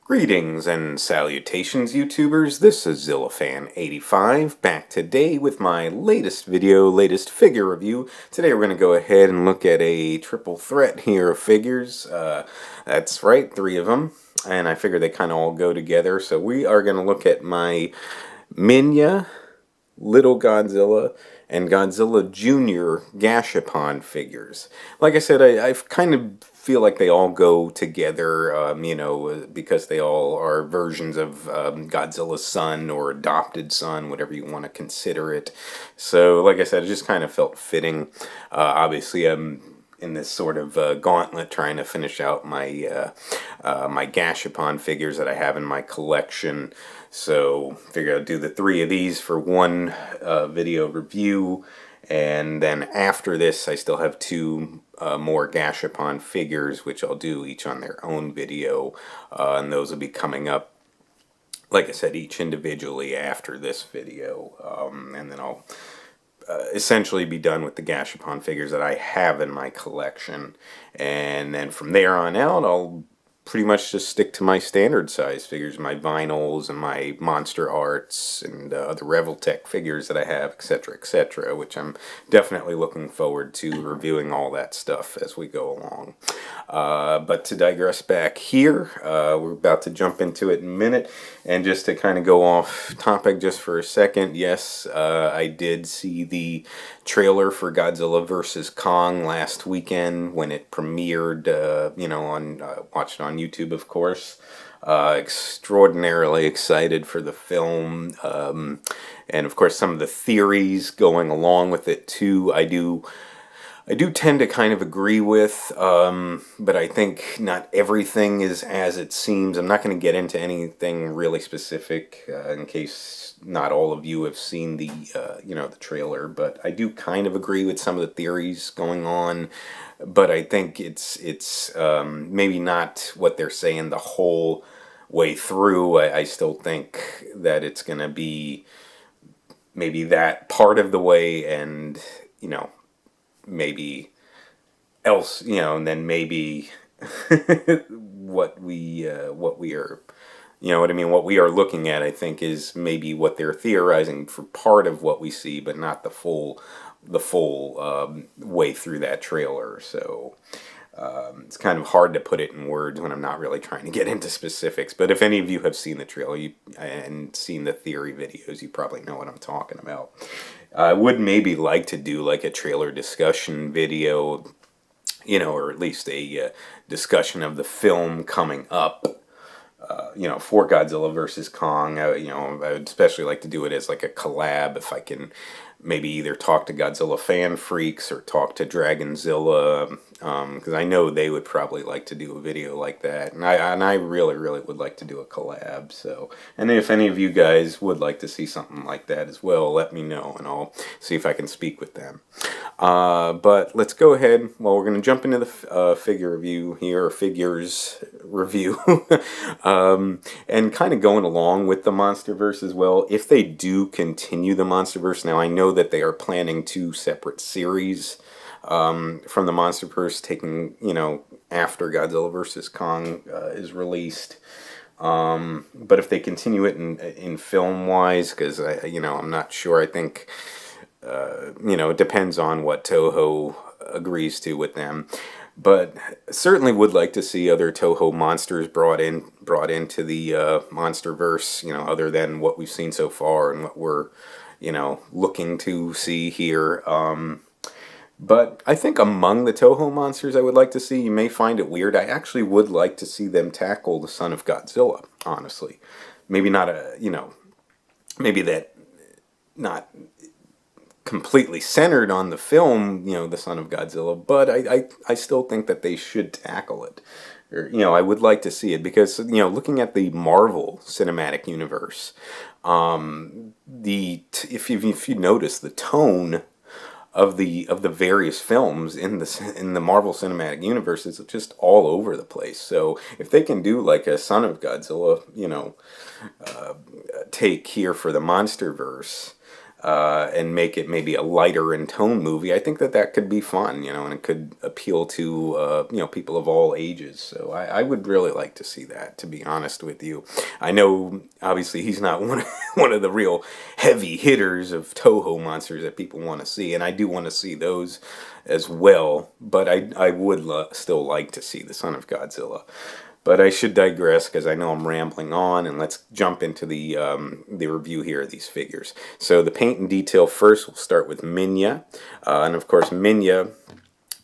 Greetings and salutations, YouTubers. This is ZillaFan85 back today with my latest video, latest figure review. Today we're going to go ahead and look at a triple threat here of figures. That's right, 3 of them, and I figure they kind of all go together. So we are going to look at my Minya, Little Godzilla, and Godzilla Junior Gashapon figures. Like I said, I kind of feel like they all go together, because they all are versions of Godzilla's son or adopted son, whatever you want to consider it. So, like I said, it just kind of felt fitting. Obviously, I'm in this sort of gauntlet trying to finish out my my Gashapon figures that I have in my collection. So figure I'd do the 3 of these for one video review, and then after this I still have 2 more Gashapon figures, which I'll do each on their own video, and those will be coming up, like I said, each individually after this video, and then I'll essentially be done with the Gashapon figures that I have in my collection, and then from there on out I'll pretty much just stick to my standard size figures, my vinyls and my Monster Arts and other Revoltech figures that I have, etc., which I'm definitely looking forward to reviewing all that stuff as we go along. But to digress back here, we're about to jump into it in a minute, and just to kind of go off topic just for a second, yes, I did see the trailer for Godzilla vs. Kong last weekend when it premiered, watched it on YouTube, of course. Extraordinarily excited for the film, and of course some of the theories going along with it too. I do tend to kind of agree with, but I think not everything is as it seems. I'm not going to get into anything really specific in case not all of you have seen the the trailer, but I do kind of agree with some of the theories going on. But I think it's maybe not what they're saying the whole way through. I still think that it's going to be maybe that part of the way, and maybe else, and then maybe what we are, what we are looking at, I think, is maybe what they're theorizing for part of what we see, but not the full way through that trailer. So it's kind of hard to put it in words when I'm not really trying to get into specifics. But if any of you have seen the trailer and seen the theory videos, you probably know what I'm talking about. I would maybe like to do like a trailer discussion video, or at least a discussion of the film coming up, for Godzilla vs. Kong. I would especially like to do it as like a collab, if I can maybe either talk to Godzilla fan freaks or talk to Dragonzilla, because I know they would probably like to do a video like that, and I really would like to do a collab. So, and if any of you guys would like to see something like that as well, let me know and I'll see if I can speak with them. But let's go ahead. Well, we're going to jump into the figure review here, or figures review, and kind of going along with the MonsterVerse as well. If they do continue the MonsterVerse, now I know that they are planning 2 separate series from the MonsterVerse, taking after Godzilla vs. Kong is released. But if they continue it in film wise, because I'm not sure. I think it depends on what Toho agrees to with them. But certainly would like to see other Toho monsters brought into the MonsterVerse, other than what we've seen so far and what we're looking to see here. But I think among the Toho monsters I would like to see, you may find it weird, I actually would like to see them tackle the son of Godzilla, honestly. Maybe not maybe that not completely centered on the film, the son of Godzilla, but I still think that they should tackle it. Or, I would like to see it because, looking at the Marvel Cinematic Universe, if you notice the tone of the various films in the Marvel Cinematic Universe is just all over the place. So if they can do like a Son of Godzilla, take here for the MonsterVerse, and make it maybe a lighter in tone movie, I think that that could be fun, you know, and it could appeal to, you know, people of all ages. So I would really like to see that, to be honest with you. I know, obviously, he's not one of the real heavy hitters of Toho monsters that people want to see, and I do want to see those as well, but I would still like to see the Son of Godzilla. But I should digress because I know I'm rambling on, and let's jump into the review here of these figures. So the paint and detail first, we'll start with Minya. And of course, Minya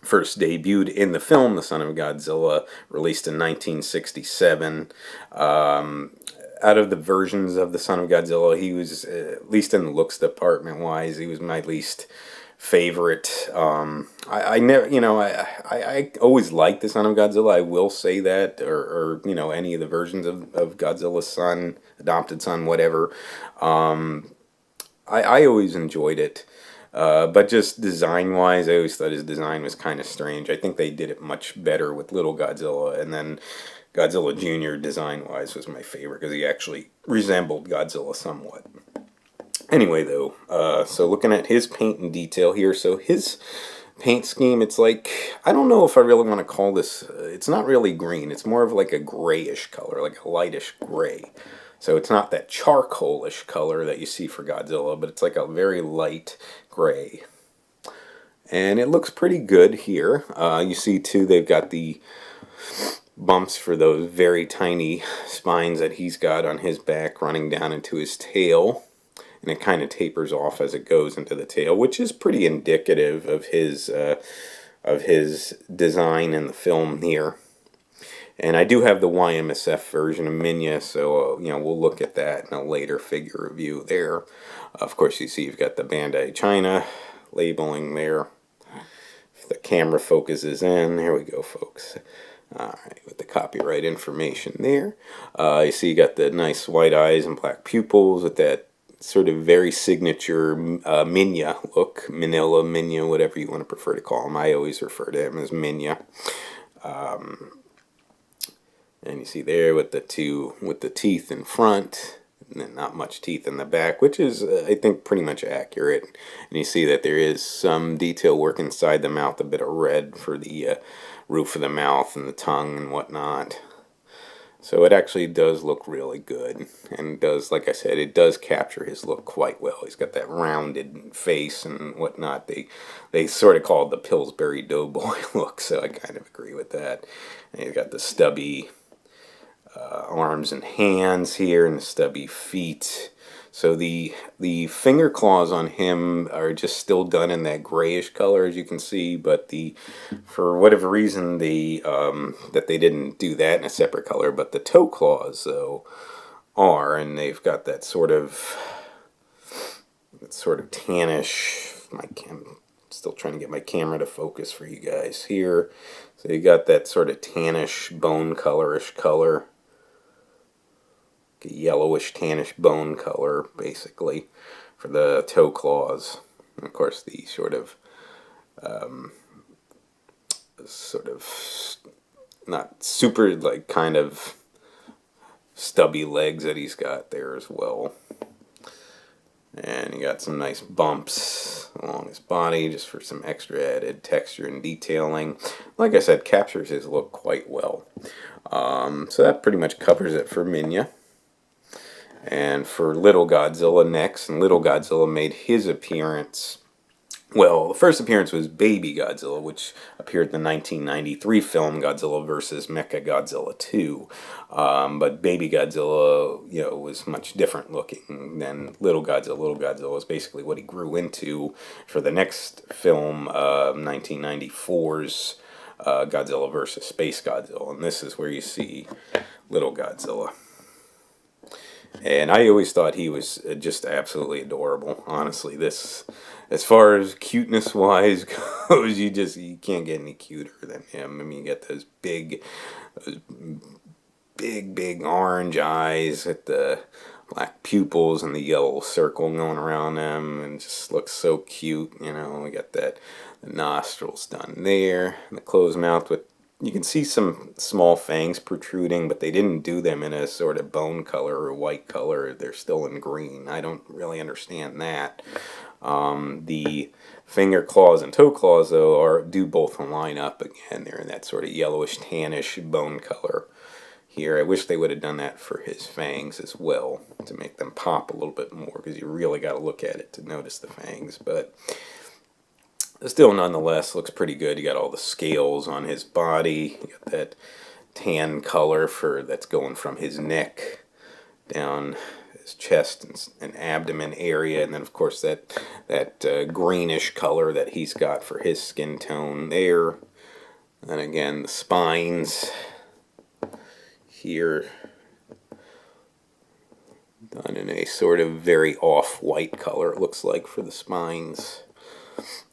first debuted in the film The Son of Godzilla, released in 1967. Out of the versions of The Son of Godzilla, he was, at least in the looks department-wise, he was my least favorite. I never, you know, I always liked the Son of Godzilla. I will say that, or you know, any of the versions of Godzilla's son, adopted son, whatever. I always enjoyed it. But just design-wise, I always thought his design was kind of strange. I think they did it much better with Little Godzilla, and then Godzilla Jr. design-wise was my favorite because he actually resembled Godzilla somewhat. Anyway, though, so looking at his paint and detail here, so his paint scheme, it's like, I don't know if I really want to call this, it's not really green, it's more of like a grayish color, like a lightish gray. So it's not that charcoalish color that you see for Godzilla, but it's like a very light gray. And it looks pretty good here. You see, too, they've got the bumps for those very tiny spines that he's got on his back running down into his tail. And it kind of tapers off as it goes into the tail, which is pretty indicative of his design in the film here. And I do have the YMSF version of Minya, so you know, we'll look at that in a later figure review there. Of course, you see you've got the Bandai China labeling there. If the camera focuses in, there we go, folks. Alright, with the copyright information there. You see you got the nice white eyes and black pupils with that sort of very signature Minya look. Manila, Minya, whatever you want to prefer to call him. I always refer to him as Minya. And you see there with the teeth in front, and then not much teeth in the back, which is, I think, pretty much accurate. And you see that there is some detail work inside the mouth, a bit of red for the roof of the mouth and the tongue and whatnot. So it actually does look really good, and does, like I said, it does capture his look quite well. He's got that rounded face and whatnot. They sort of call it the Pillsbury Doughboy look, so I kind of agree with that. And he's got the stubby arms and hands here, and the stubby feet. So the finger claws on him are just still done in that grayish color, as you can see, but for whatever reason that they didn't do that in a separate color, but the toe claws though are, and they've got that sort of tannish. Still trying to get my camera to focus for you guys here. So you got that sort of tannish bone colorish color. A yellowish tannish bone color basically for the toe claws, and of course the sort of not super, like, kind of stubby legs that he's got there as well. And you got some nice bumps along his body just for some extra added texture and detailing. Like I said, captures his look quite well. So that pretty much covers it for Minya. And for Little Godzilla next, and Little Godzilla made his appearance. Well, the first appearance was Baby Godzilla, which appeared in the 1993 film Godzilla vs. Mechagodzilla 2. But Baby Godzilla, you know, was much different looking than Little Godzilla. Little Godzilla was basically what he grew into for the next film, 1994's Godzilla vs. Space Godzilla. And this is where you see Little Godzilla. And I always thought he was just absolutely adorable. Honestly, this, as far as cuteness wise goes, you can't get any cuter than him. I mean, you get those big orange eyes with the black pupils and the yellow circle going around them, and just looks so cute. You know, we got the nostrils done there, and the closed mouth with you can see some small fangs protruding, but they didn't do them in a sort of bone color or white color. They're still in green. I don't really understand that. The finger claws and toe claws, though, do both line up again. They're in that sort of yellowish, tannish bone color here. I wish they would have done that for his fangs as well to make them pop a little bit more, because you really got to look at it to notice the fangs. But still, nonetheless, looks pretty good. You got all the scales on his body. You got that tan color that's going from his neck down his chest and abdomen area, and then of course that greenish color that he's got for his skin tone there. And again, the spines here done in a sort of very off-white color, it looks like, for the spines.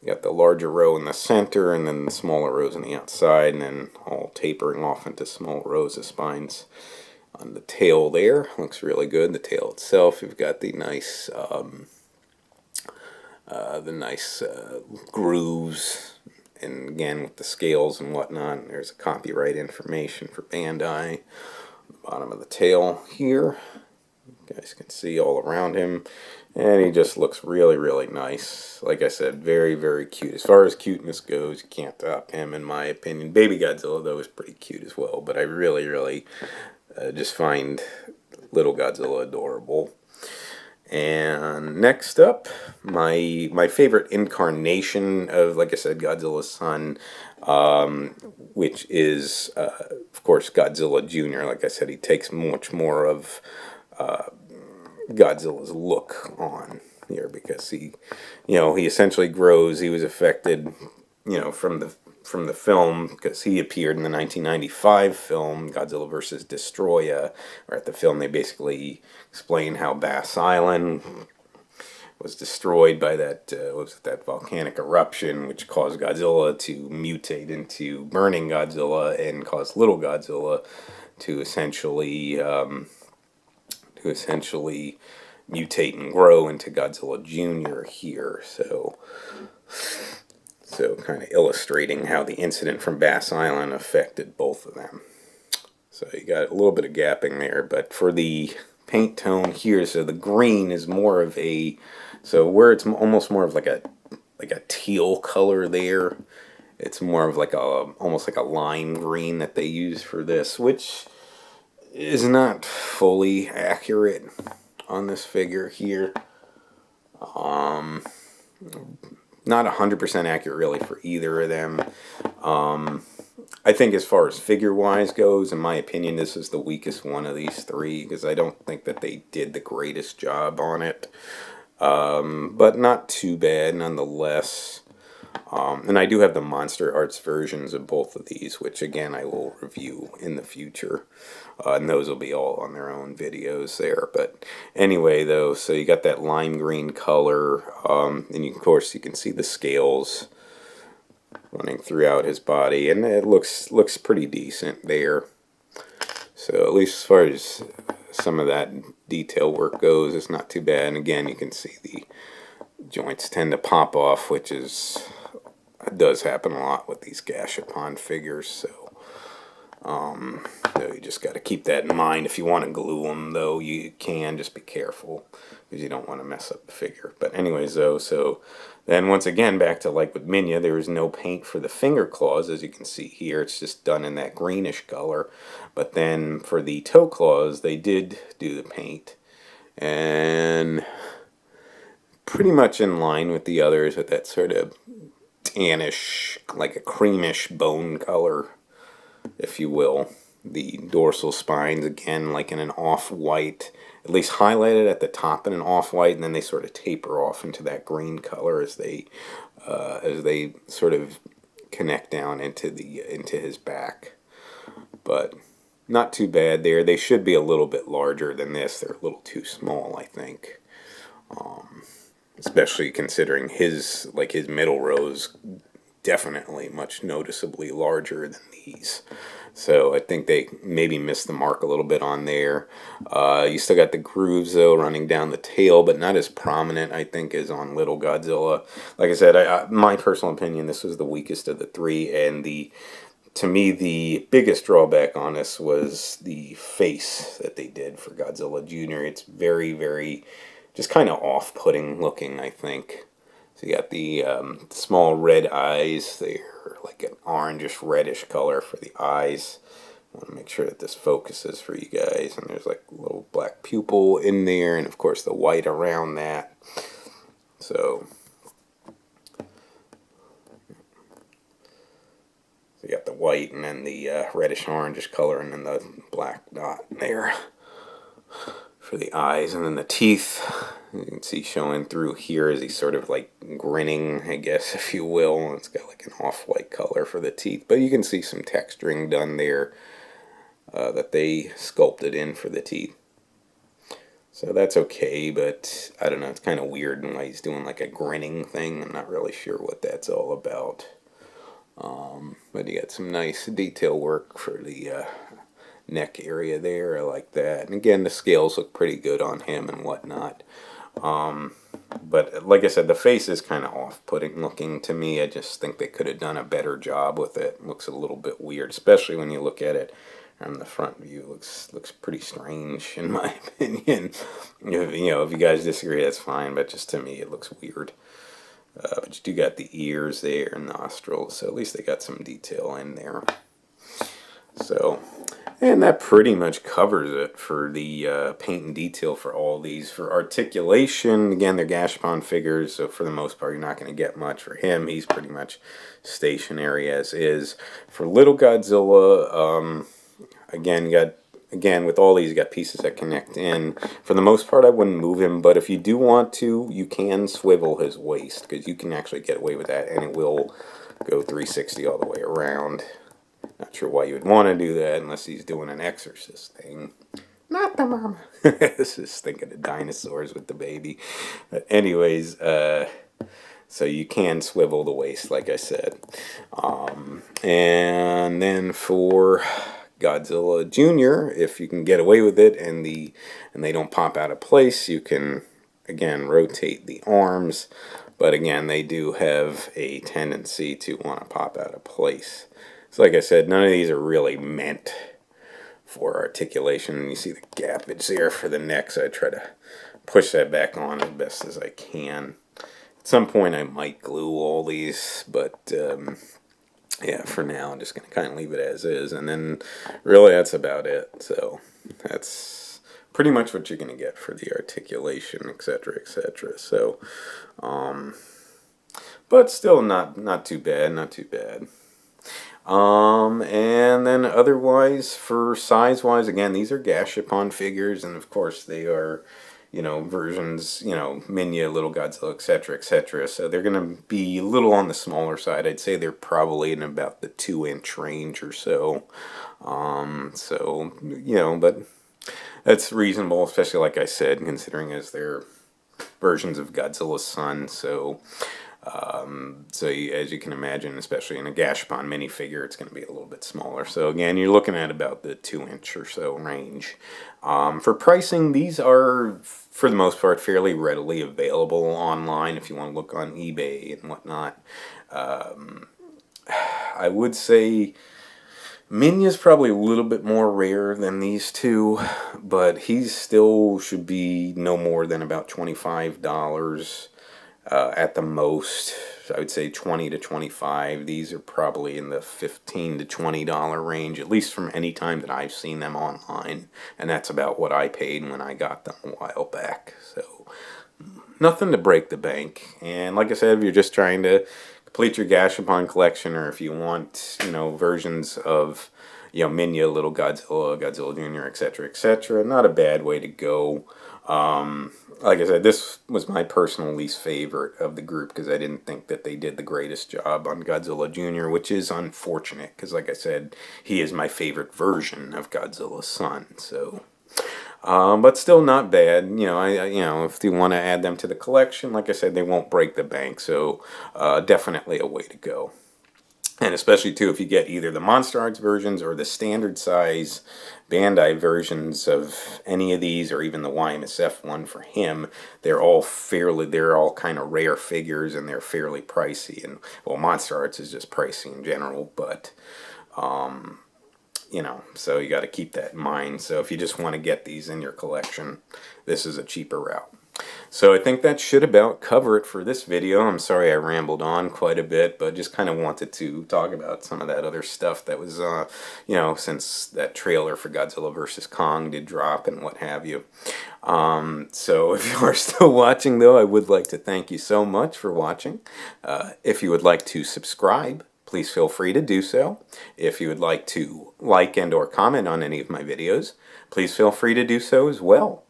You got the larger row in the center, and then the smaller rows on the outside, and then all tapering off into small rows of spines on the tail there. Looks really good. The tail itself, you've got the nice grooves, and again with the scales and whatnot. There's a copyright information for Bandai. Bottom of the tail here, you guys can see all around him, and he just looks really, really nice. Like I said, very, very cute. As far as cuteness goes, you can't top him in my opinion. Baby Godzilla, though, is pretty cute as well, but I really, really just find little Godzilla adorable. And next up, my favorite incarnation of, like I said, Godzilla's son, which is, of course, Godzilla Jr. Like I said, he takes much more of Godzilla's look on here, because he essentially grows. He was affected, from the film, because he appeared in the 1995 film Godzilla vs. Destroya, where at the film they basically explain how Bass Island was destroyed by that volcanic eruption, which caused Godzilla to mutate into burning Godzilla and caused little Godzilla to essentially mutate and grow into Godzilla Junior here. So kind of illustrating how the incident from Bass Island affected both of them. So you got a little bit of gapping there, but for the paint tone here, so the green is more of where it's almost more of like a teal color there, it's more of almost like a lime green that they use for this, which is not fully accurate on this figure here. Not 100% accurate really for either of them. I think as far as figure-wise goes, in my opinion, this is the weakest one of these three, because I don't think that they did the greatest job on it. But not too bad nonetheless. And I do have the Monster Arts versions of both of these, which again I will review in the future. And those will be all on their own videos there. But anyway, though, so you got that lime green color, and of course you can see the scales running throughout his body, and it looks pretty decent there. So at least as far as some of that detail work goes, it's not too bad. And again, you can see the joints tend to pop off, which does happen a lot with these Gashapon figures. So you just got to keep that in mind. If you want to glue them, though, you can. Just be careful, because you don't want to mess up the figure. But anyways, though, so then once again, back to like with Minya, there is no paint for the finger claws, as you can see here. It's just done in that greenish color. But then for the toe claws, they did do the paint, and pretty much in line with the others, with that sort of tannish, like a creamish bone color, if you will. The dorsal spines, again, like in an off-white, at least highlighted at the top in an off-white, and then they sort of taper off into that green color as they sort of connect down into his back. But not too bad there. They should be a little bit larger than this. They're a little too small, I think. Especially considering his middle rows definitely much noticeably larger than these. So I think they maybe missed the mark a little bit on there. You still got the grooves, though, running down the tail, but not as prominent, I think, as on Little Godzilla. Like I said, my personal opinion, this was the weakest of the three, and the to me, the biggest drawback on this was the face that they did for Godzilla Jr. It's very, very, just kind of off-putting looking, I think. So you got the small red eyes. They're like an orangish reddish color for the eyes. I want to make sure that this focuses for you guys. And there's like a little black pupil in there, and of course the white around that. So you got the white and then the reddish orangish color, and then the black dot there for the eyes, and then the teeth you can see showing through here as he's sort of like grinning, I guess, if you will. It's got like an off-white color for the teeth, but you can see some texturing done there that they sculpted in for the teeth. So that's okay, but I don't know, it's kind of weird why he's doing like a grinning thing. I'm not really sure what that's all about. But you got some nice detail work for the neck area there. I like that. And again, the scales look pretty good on him and whatnot. But like I said, the face is kind of off-putting looking to me. I just think they could have done a better job with it. It looks a little bit weird, especially when you look at it from the front view. Looks pretty strange in my opinion. If you guys disagree, that's fine. But just to me, it looks weird. But you do got the ears there and nostrils, so at least they got some detail in there. So, and that pretty much covers it for the paint and detail for all these. For articulation, again, they're Gashapon figures, so for the most part, you're not going to get much for him. He's pretty much stationary as is. For Little Godzilla, again, with all these, you got pieces that connect in. For the most part, I wouldn't move him, but if you do want to, you can swivel his waist, because you can actually get away with that, and it will go 360 all the way around. Not sure why you would want to do that unless he's doing an exorcist thing. Not the mama. This is thinking of dinosaurs with the baby. But anyways, so you can swivel the waist, like I said. And then for Godzilla Jr., if you can get away with it and they don't pop out of place, you can again rotate the arms, but again they do have a tendency to want to pop out of place. So like I said, none of these are really meant for articulation. You see the gappage there for the neck, so I try to push that back on as best as I can. At some point I might glue all these, but yeah, for now I'm just going to kind of leave it as is, and then really that's about it. So that's pretty much what you're going to get for the articulation, etc., etc. So, but still not too bad, not too bad. And then otherwise, for size-wise, again, these are Gashapon figures, and of course they are, versions, Minya, Little Godzilla, etc., etc. So they're going to be a little on the smaller side. I'd say they're probably in about the 2-inch range or so. But that's reasonable, especially like I said, considering as they're versions of Godzilla's son. So as you can imagine, especially in a Gashapon minifigure, it's going to be a little bit smaller. So again, you're looking at about the 2-inch or so range. For pricing, these are, for the most part, fairly readily available online if you want to look on eBay and whatnot. I would say Minya's probably a little bit more rare than these two, but he still should be no more than about $25. At the most, I would say 20 to 25. These are probably in the $15 to $20 range, at least from any time that I've seen them online, and that's about what I paid when I got them a while back. So nothing to break the bank. And like I said, if you're just trying to complete your Gashapon collection, or if you want, versions of, Minya, Little Godzilla, Godzilla Jr., etc., etc., not a bad way to go. Like I said, this was my personal least favorite of the group because I didn't think that they did the greatest job on Godzilla Jr., which is unfortunate because, like I said, he is my favorite version of Godzilla's son. So, but still not bad. If you want to add them to the collection, like I said, they won't break the bank. So, definitely a way to go. And especially, too, if you get either the Monster Arts versions or the standard size Bandai versions of any of these, or even the YMSF one for him, they're all kind of rare figures, and they're fairly pricey. And, well, Monster Arts is just pricey in general, but You know, so you got to keep that in mind. So if you just want to get these in your collection, this is a cheaper route. So I think that should about cover it for this video. I'm sorry I rambled on quite a bit, but just kind of wanted to talk about some of that other stuff that was, you know, since that trailer for Godzilla vs. Kong did drop and what have you. So if you are still watching, though, I would like to thank you so much for watching. If you would like to subscribe, please feel free to do so. If you would like to like and or comment on any of my videos, please feel free to do so as well.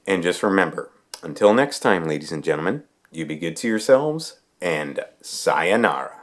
And just remember, until next time, ladies and gentlemen, you be good to yourselves, and sayonara.